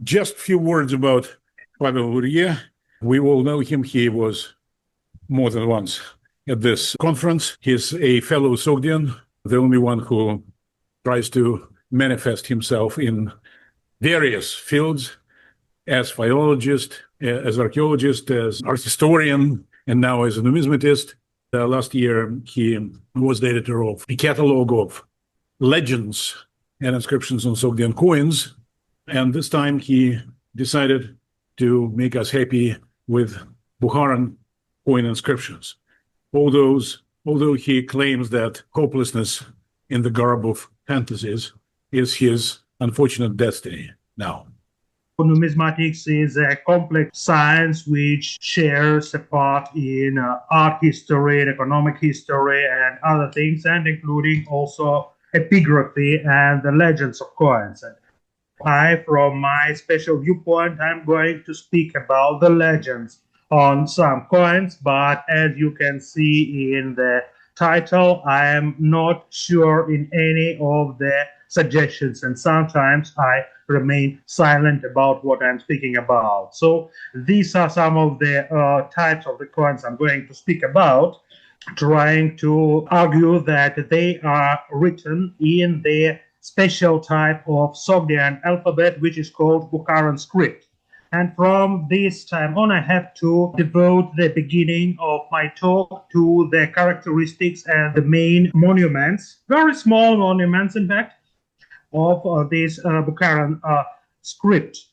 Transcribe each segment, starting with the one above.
Just a few words about Pavel Lurje. We all know him. He was more than once at this conference. He's a fellow Sogdian, the only one who tries to manifest himself in various fields as philologist, as archaeologist, as art historian, and now as a numismatist. Last year, he was the editor of a catalog of legends and inscriptions on Sogdian coins. And this time he decided to make us happy with Bukharan coin inscriptions. Although he claims that hopelessness in the garb of fantasies is his unfortunate destiny now. Numismatics is a complex science which shares a part in art history and economic history and other things, and including also epigraphy and the legends of coins. From my special viewpoint, I'm going to speak about the legends on some coins, but as you can see in the title, I am not sure in any of the suggestions, and sometimes I remain silent about what I'm speaking about. So these are some of the types of the coins I'm going to speak about, trying to argue that they are written in the special type of Sogdian alphabet, which is called Bukharan script. And from this time on, I have to devote the beginning of my talk to the characteristics and the main monuments, very small monuments, in fact, of this Bukharan script.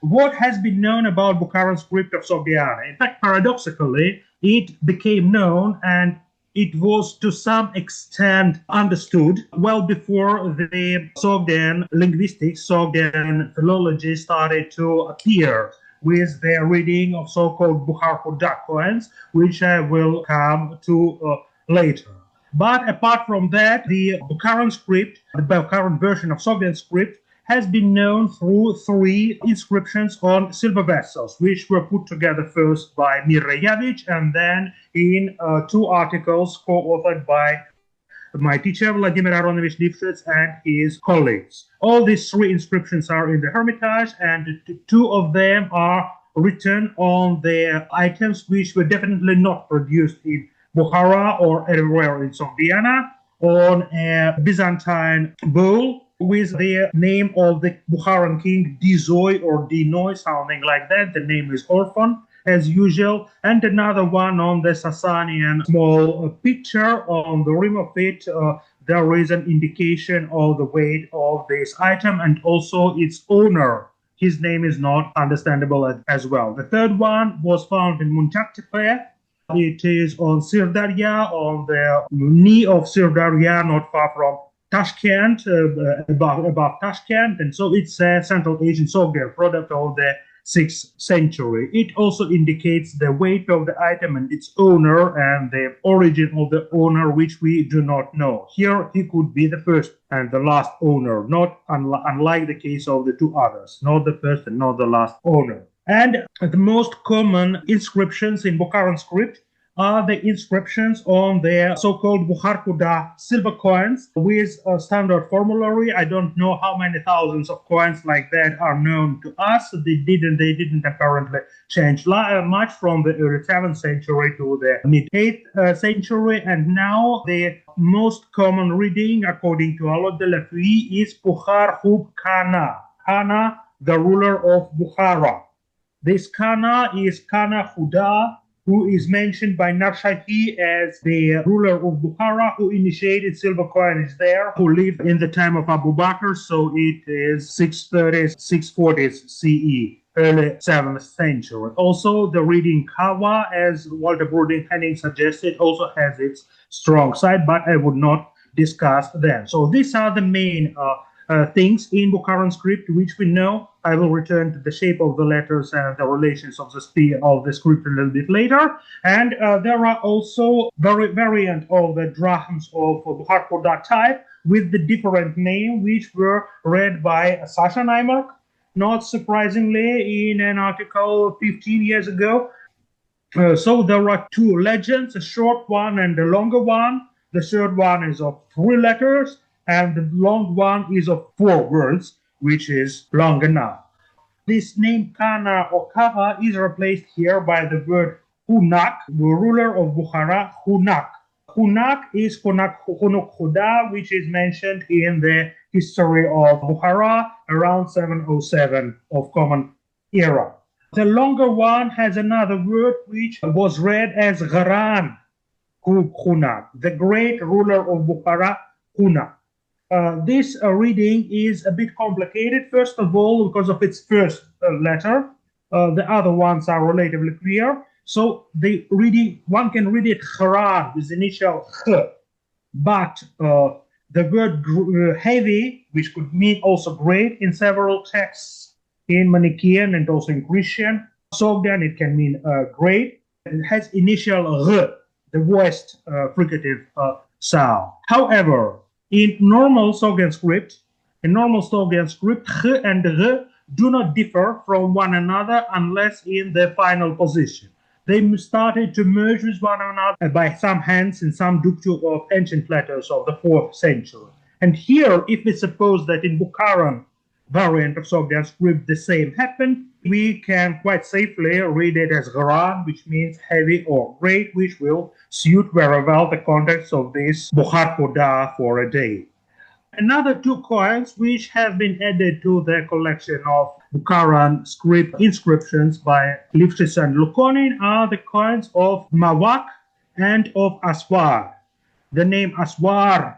What has been known about Bukharan script of Sogdiana? In fact, paradoxically, it became known and it was to some extent understood well before the Sogdian linguistics, Sogdian philology started to appear with their reading of so-called Bukhara coins, which I will come to later. But apart from that, the Bukharan script, the Bukharan version of Sogdian script, has been known through 3 inscriptions on silver vessels, which were put together first by Mireyevich and then in 2 articles co-authored by my teacher, Vladimir Aronovich Lifshitz, and his colleagues. All these 3 inscriptions are in the Hermitage, and 2 of them are written on the items which were definitely not produced in Bukhara or everywhere in Sogdiana, on a Byzantine bowl with the name of the Bukharan king Dizoi or Dinoi, sounding like that. The name is Orphan, as usual, and another one on the Sasanian small picture. On the rim of it, there is an indication of the weight of this item and also its owner. His name is not understandable as well. The third one was found in Munchaktepe. It is on Sirdarya, on the knee of Sirdarya, not far from Tashkent, above Tashkent, and so it's a Central Asian Sogdian product of the 6th century. It also indicates the weight of the item and its owner and the origin of the owner, which we do not know. Here, he could be the first and the last owner, not unlike the case of the 2 others, not the first and not the last owner. And the most common inscriptions in Bukharan script are the inscriptions on the so-called Bukharkuda silver coins with a standard formulary. I don't know how many thousands of coins like that are known to us. They didn't apparently change much from the early 7th century to the mid-8th century. And now the most common reading, according to Alot de la Fuy, is Bukhar Hub Khana. Khana, the ruler of Bukhara. This Khana is Khana Huda, who is mentioned by Narshahi as the ruler of Bukhara, who initiated silver coinage there, who lived in the time of Abu Bakr, so it is 630s, 640s CE, early 7th century. Also, the reading Kawa, as Walter Bruding-Henning suggested, also has its strong side, but I would not discuss them. So these are the main things in Bukharan script which we know. I will return to the shape of the letters and the relations of the script a little bit later. And there are also variant of the drachms of Bukharkuda type with the different name, which were read by Sasha Naimark, not surprisingly, in an article 15 years ago. So there are 2 legends, a short one and a longer one. The short one is of 3 letters, and the long one is of 4 words, which is long enough. this name Kana or Kava is replaced here by the word Hunak, the ruler of Bukhara, Hunak. Hunak is Hunuk Khuda, which is mentioned in the history of Bukhara around 707 of Common Era. The longer one has another word which was read as Gharan, Hunak, the great ruler of Bukhara, Hunak. This reading is a bit complicated, first of all, because of its first letter. The other ones are relatively clear. So the reading, one can read it Haran with initial H, but the word heavy, which could mean also great in several texts, in Manichaean and also in Christian, Sogdian, it can mean great. It has initial R, the voiced fricative sound. However, in normal Sogdian script, H and R do not differ from one another unless in the final position. They started to merge with one another by some hands in some ductu of ancient letters of the 4th century. And here, if we suppose that in Bukharan variant of Sogdian script the same happened, we can quite safely read it as Gharan, which means heavy or great, which will suit very well the context of this Bukhar Koda for a day. Another 2 coins which have been added to the collection of Bukharan script inscriptions by Lifshitz and Lukonin are the coins of Mawak and of Aswar. The name Aswar,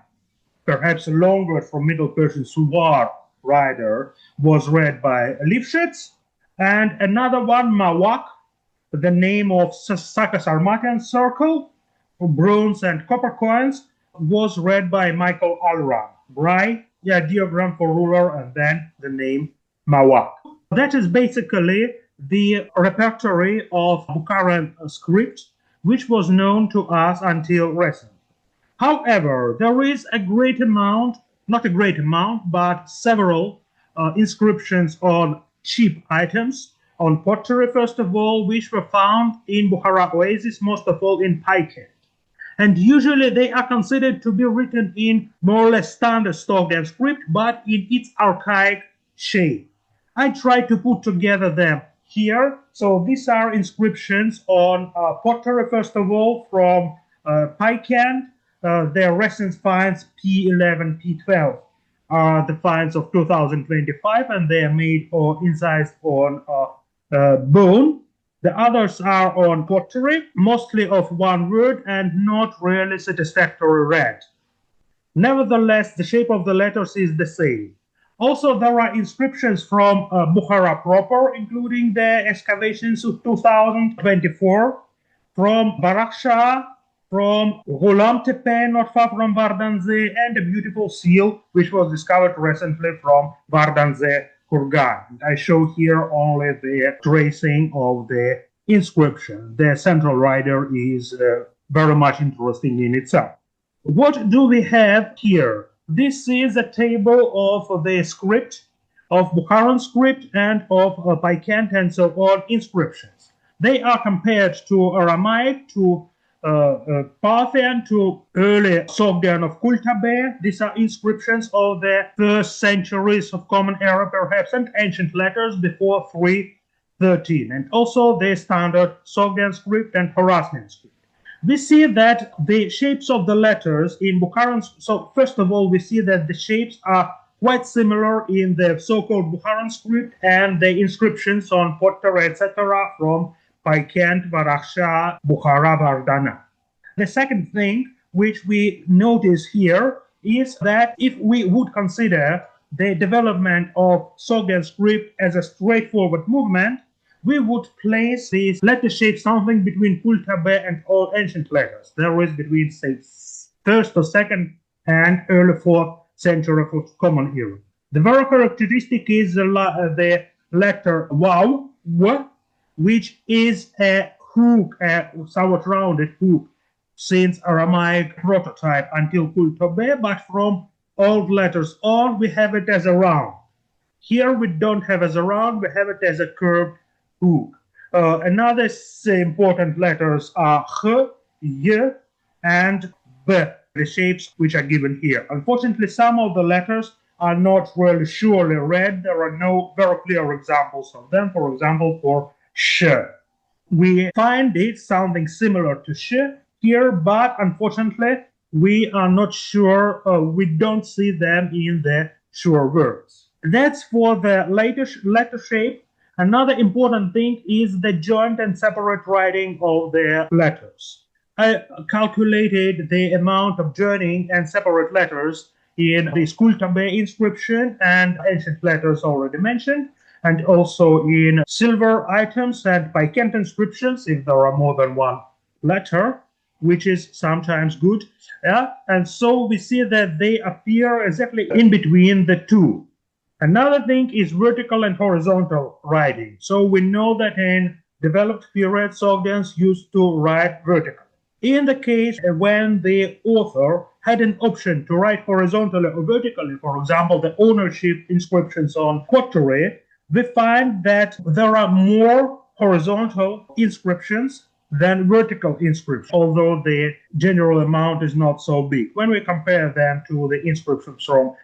perhaps a long word from Middle Persian Suwar, rider, was read by Lifshitz, and another one, Mawak, the name of Sarmatian circle, bronze and copper coins, was read by Michael Alran. Right? Yeah, diagram for ruler and then the name Mawak. That is basically the repertory of Bukharan script, which was known to us until recently. However, there is a great amount, not a great amount, but several inscriptions on cheap items, on pottery first of all, which were found in Bukhara Oasis, most of all in Paikent. And usually they are considered to be written in more or less standard Sogdian script, but in its archaic shape. I tried to put together them here. So these are inscriptions on pottery, first of all, from Paikent. Their recent finds P11, P12 are the finds of 2025, and they are made or incised on bone. The others are on pottery, mostly of one word and not really satisfactory read. Nevertheless, the shape of the letters is the same. Also, there are inscriptions from Bukhara proper, including the excavations of 2024, from Baraksha, from Ghulam Tepe, not far from Vardanze, and a beautiful seal, which was discovered recently from Vardanze, Kurgan. I show here only the tracing of the inscription. The central rider is very much interesting in itself. What do we have here? This is a table of the script, of Bukharan script and of Paikent and so on inscriptions. They are compared to Aramaic, to Parthian, to early Sogdian of Kultabe. These are inscriptions of the first centuries of Common Era, perhaps, and ancient letters before 313, and also the standard Sogdian script and Horasmian script. We see that the shapes of the letters in Bukharan, so first of all, we see that the shapes are quite similar in the so-called Bukharan script and the inscriptions on pottery, etc., from Paikent, Baraksha, Bukhara, Vardana. The second thing which we notice here is that if we would consider the development of Sogdian script as a straightforward movement, we would place these letter shapes something between Kultabe and all ancient letters. There is between, say, 1st or 2nd and early 4th century of Common Era. The very characteristic is the letter Waw, which is a hook, a somewhat rounded hook, since Aramaic prototype until Kultabe, but from old letters on, we have it as a round. Here we don't have as a round, we have it as a curved hook. Another important letters are H, Y, and B, the shapes which are given here. Unfortunately, some of the letters are not really surely read. There are no very clear examples of them. For example, for sh. We find it sounding similar to sh here, but unfortunately, we are not sure, we don't see them in the sure words. That's for the letter shape. Another important thing is the joint and separate writing of the letters. I calculated the amount of joining and separate letters in the Skultambe inscription and ancient letters already mentioned, and also in silver items and Paikent inscriptions, if there are more than one letter, which is sometimes good. And so we see that they appear exactly in between the two. Another thing is vertical and horizontal writing. So we know that in developed period, Sogdians used to write vertically. In the case when the author had an option to write horizontally or vertically, for example, the ownership inscriptions on pottery, we find that there are more horizontal inscriptions than vertical inscriptions, although the general amount is not so big. When we compare them to the inscriptions from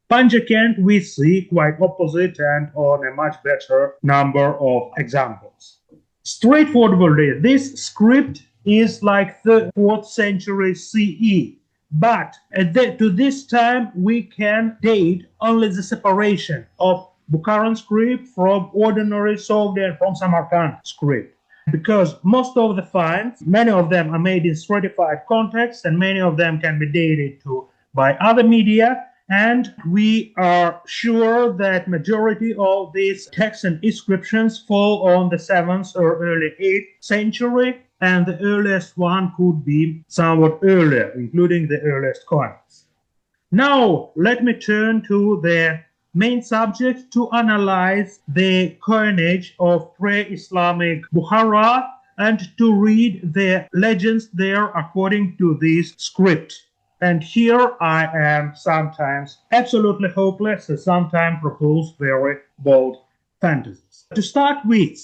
Panjakent, we see quite opposite and on a much better number of examples. Straightforwardly, this script is like the 4th century CE, but to this time we can date only the separation of Bukharan script from ordinary Sogdian from Samarkand script, because most of the finds, many of them are made in stratified context, and many of them can be dated by other media. And we are sure that majority of these texts and inscriptions fall on the 7th or early 8th century, and the earliest one could be somewhat earlier, including the earliest coins. Now, let me turn to the main subject to analyze the coinage of pre-Islamic Bukhara and to read the legends there according to this script. And here I am sometimes absolutely hopeless and sometimes propose very bold fantasies. To start with,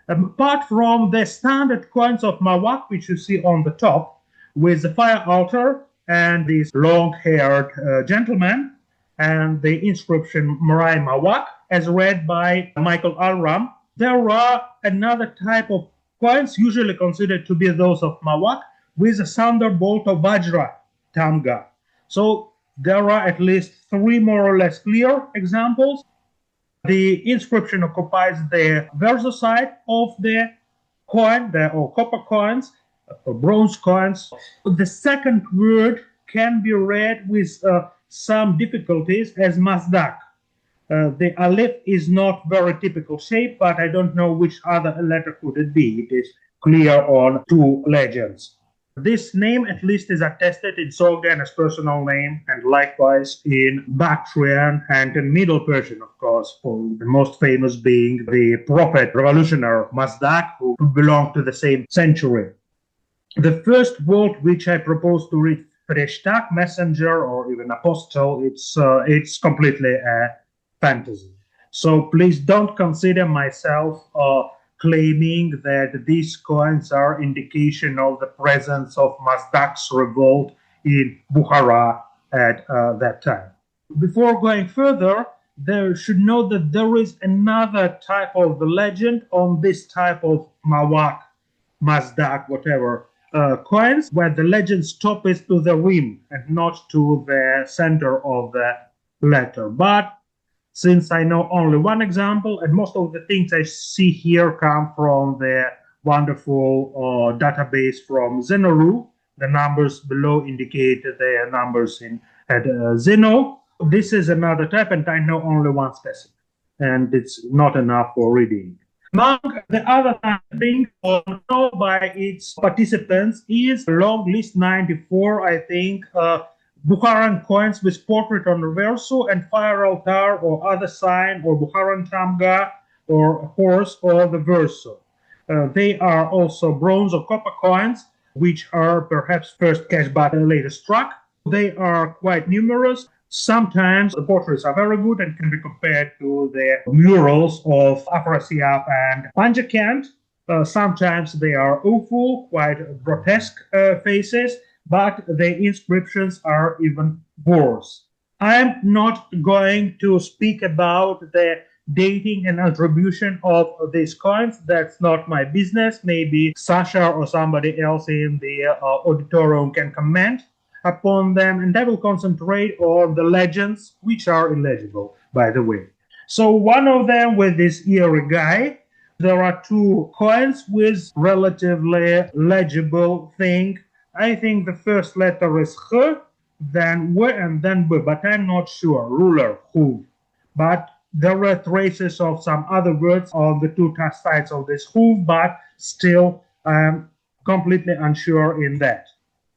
apart from the standard coins of Mawak, which you see on the top, with the fire altar and this long-haired gentleman, and the inscription Marai Mawak, as read by Michael Alram, there are another type of coins, usually considered to be those of Mawak, with a thunderbolt of Vajra Tamga. So there are at least 3 more or less clear examples. The inscription occupies the verso side of the coin, or copper coins, or bronze coins. The second word can be read with some difficulties as Mazdak. The Aleph is not very typical shape, but I don't know which other letter could it be. It is clear on 2 legends. This name at least is attested in Sogdian as personal name, and likewise in Bactrian and in Middle Persian, of course, for the most famous being the prophet revolutionary Mazdak, who belonged to the same century. The first word which I propose to read, Freshtak, messenger or even apostle, it's completely a fantasy. So please don't consider myself claiming that these coins are indication of the presence of Mazdak's revolt in Bukhara at that time. Before going further, there should note that there is another type of the legend on this type of Mawak, Mazdak, whatever, coins, where the legend stops to the rim and not to the center of the letter. But since I know only one example, and most of the things I see here come from the wonderful database from Zenoru, the numbers below indicate the numbers at Zeno. This is another type, and I know only one specimen, and it's not enough for reading. Among the other things known by its participants is long list 94, I think, Bukharan coins with portrait on the verso and fire altar or other sign, or Bukharan tamga or horse or the verso. They are also bronze or copper coins, which are perhaps first cast but later struck. They are quite numerous. Sometimes the portraits are very good and can be compared to the murals of Afrasiab and Panjakent. Sometimes they are awful, quite grotesque faces, but the inscriptions are even worse. I'm not going to speak about the dating and attribution of these coins. That's not my business. Maybe Sasha or somebody else in the auditorium can comment upon them, and I will concentrate on the legends, which are illegible, by the way. So one of them with this eerie guy. There are two coins with relatively legible thing. I think the first letter is H, then W, and then B, but I'm not sure. Ruler, hoof. But there are traces of some other words on the two sides of this hoof, but still I'm completely unsure in that.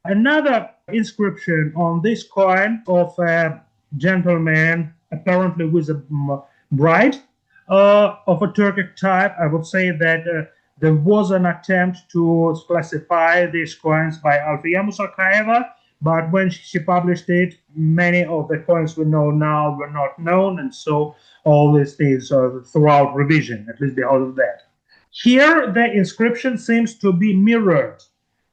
Another inscription on this coin of a gentleman, apparently with a bride, of a Turkic type. I would say that there was an attempt to classify these coins by Alfiya Musakaeva, but when she published it, many of the coins we know now were not known, and so all these things are throughout revision, at least because of that. Here, the inscription seems to be mirrored,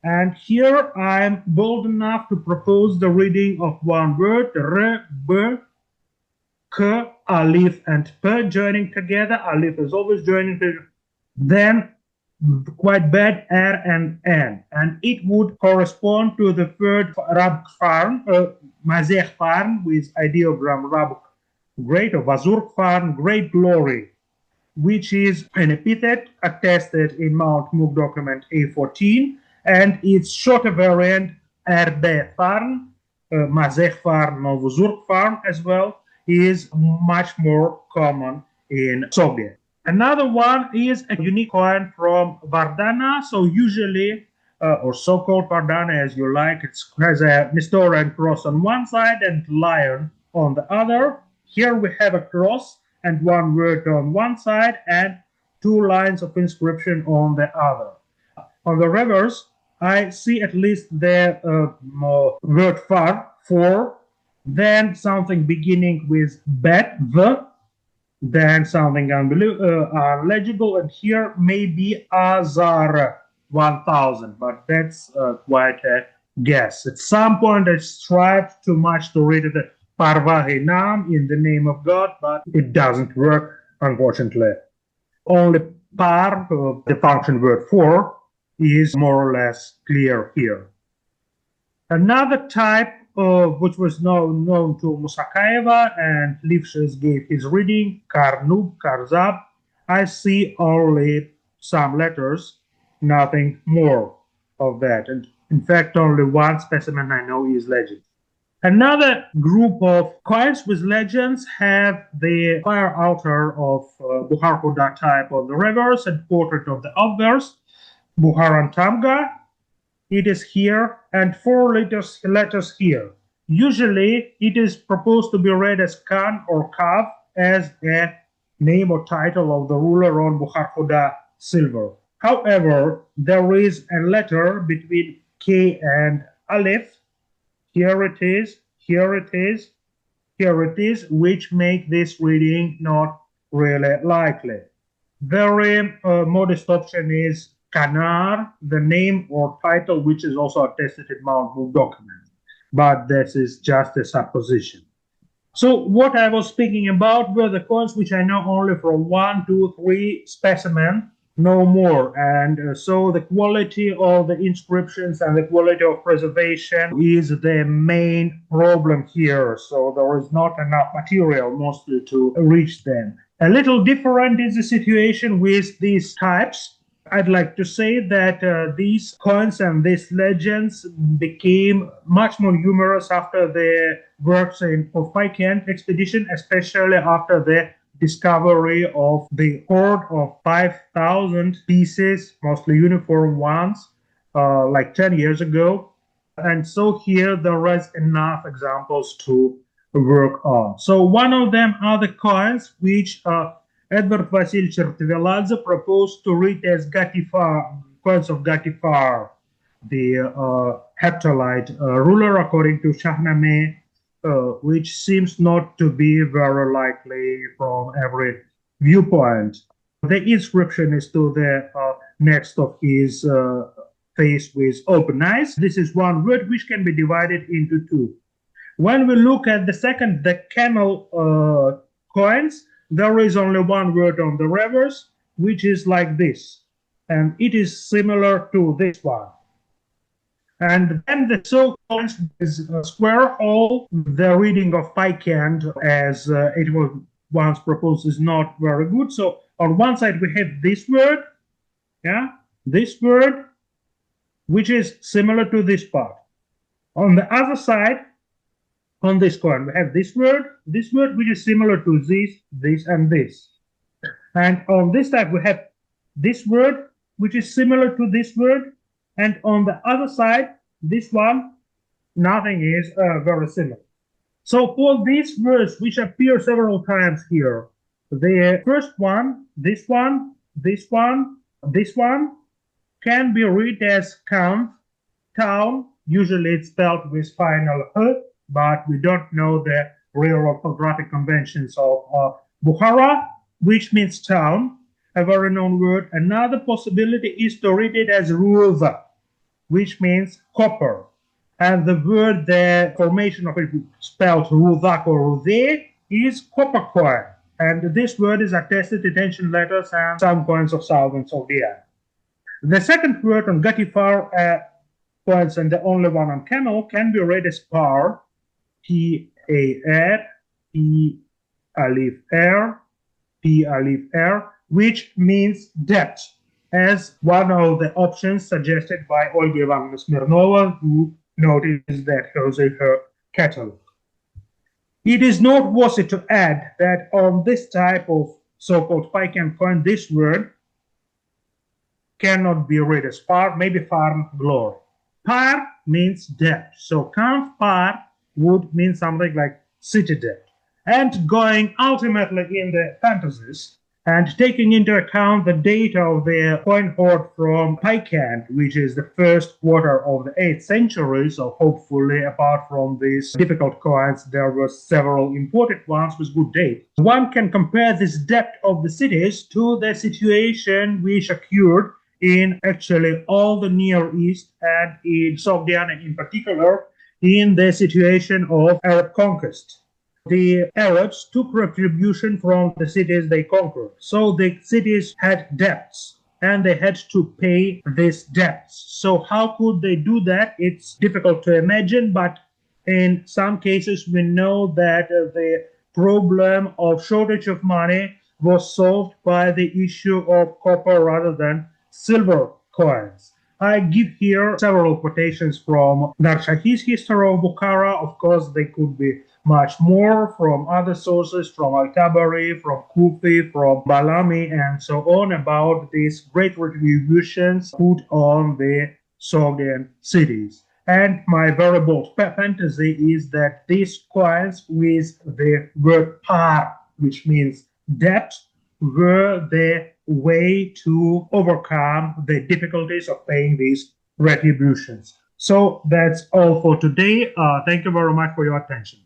and here I'm bold enough to propose the reading of one word, R, B, K, Alif, and P joining together. Alif is always joining together. Then, quite bad, R and N. And it would correspond to the third Rabkfarn, Mazechfarn, with ideogram Rabk, great, or Vazurkfarn, great glory, which is an epithet attested in Mount Mook document A14, and its shorter variant, Erde-Farn, Mazechfarn, or Vazurkfarn as well, is much more common in Sogdian. Another one is a unique coin from Vardana. So usually, or so-called Vardana as you like, it has a Nestorian cross on one side and lion on the other. Here we have a cross and one word on one side and two lines of inscription on the other. On the reverse, I see at least the word far, for, then something beginning with bet, the, then something unlegible, and here maybe Azar 1000, but that's quite a guess. At some point I strived too much to read it Parvahinam, in the name of God, but it doesn't work, unfortunately. Only par, the function word for, is more or less clear here. Another type which was known to Musakaeva, and Lifshitz gave his reading, Karnub, Karzab. I see only some letters, nothing more of that. And in fact, only one specimen I know is legend. Another group of coins with legends have the fire altar of Bukharan type on the reverse and portrait of the obverse, Bukharan Tamga. It is here, and four letters here. Usually, it is proposed to be read as Khan or Kav, as a name or title of the ruler on Bukharan silver. However, there is a letter between K and Aleph. Here it is, here it is, here it is, which make this reading not really likely. Very modest option is Kanar, the name or title, which is also attested in Mount Mook document. But this is just a supposition. So what I was speaking about were the coins which I know only from 1, 2, 3 specimens, no more. And so the quality of the inscriptions and the quality of preservation is the main problem here. So there is not enough material mostly to reach them. A little different is the situation with these types. I'd like to say that these coins and these legends became much more numerous after the works of Vikent expedition, especially after the discovery of the hoard of 5,000 pieces, mostly uniform ones, like 10 years ago. And so here there is enough examples to work on. So one of them are the coins which Edward Vasilyevich Rtveladze proposed to read as Gatifar, coins of Gatifar, the Heptalite ruler, according to Shahnameh, which seems not to be very likely from every viewpoint. The inscription is to the next of his face with open eyes. This is one word which can be divided into two. When we look at the camel coins, there is only one word on the reverse, which is like this. And it is similar to this one. And then the so-called is a square hole. The reading of Picant, as it was once proposed, is not very good. So on one side we have this word, this word, which is similar to this part. On the other side, on this coin, we have this word, which is similar to this, and this. And on this side, we have this word, which is similar to this word. And on the other side, this one, nothing is very similar. So for these words, which appear several times here, the first one, this one, this one, this one, can be read as count, town. Usually it's spelled with final h, but we don't know the real orthographic conventions of Bukhara, which means town, a very known word. Another possibility is to read it as ruza, which means copper. And the word, the formation of it spelled ruzak or ruze, is copper coin. And this word is attested in ancient letters and some coins of southern Sogdian. The second word on Gatifar coins, and the only one on camel, can be read as par, P-A-R, P-alif-R, P-alif-R, which means debt, as one of the options suggested by Olga Ivanovna Smirnova, who noticed that in her catalog. It is noteworthy to add that on this type of so-called Picant coin, this word cannot be read as par, maybe farm glory. Par means debt, so count par would mean something like city debt. And going ultimately in the fantasies, and taking into account the data of the coin hoard from Picant, which is the first quarter of the 8th century, so hopefully apart from these difficult coins, there were several important ones with good date. One can compare this debt of the cities to the situation which occurred in actually all the Near East, and in Sogdian in particular, in the situation of Arab conquest. The Arabs took retribution from the cities they conquered. So the cities had debts, and they had to pay these debts. So how could they do that? It's difficult to imagine, but in some cases we know that the problem of shortage of money was solved by the issue of copper rather than silver coins. I give here several quotations from Narshahi's history of Bukhara. Of course, they could be much more from other sources, from Al-Tabari, from Kufi, from Balami, and so on, about these great retributions put on the Sogdian cities. And my very bold fantasy is that these coins with the word par, which means debt, were the way to overcome the difficulties of paying these retributions. So that's all for today. Thank you very much for your attention.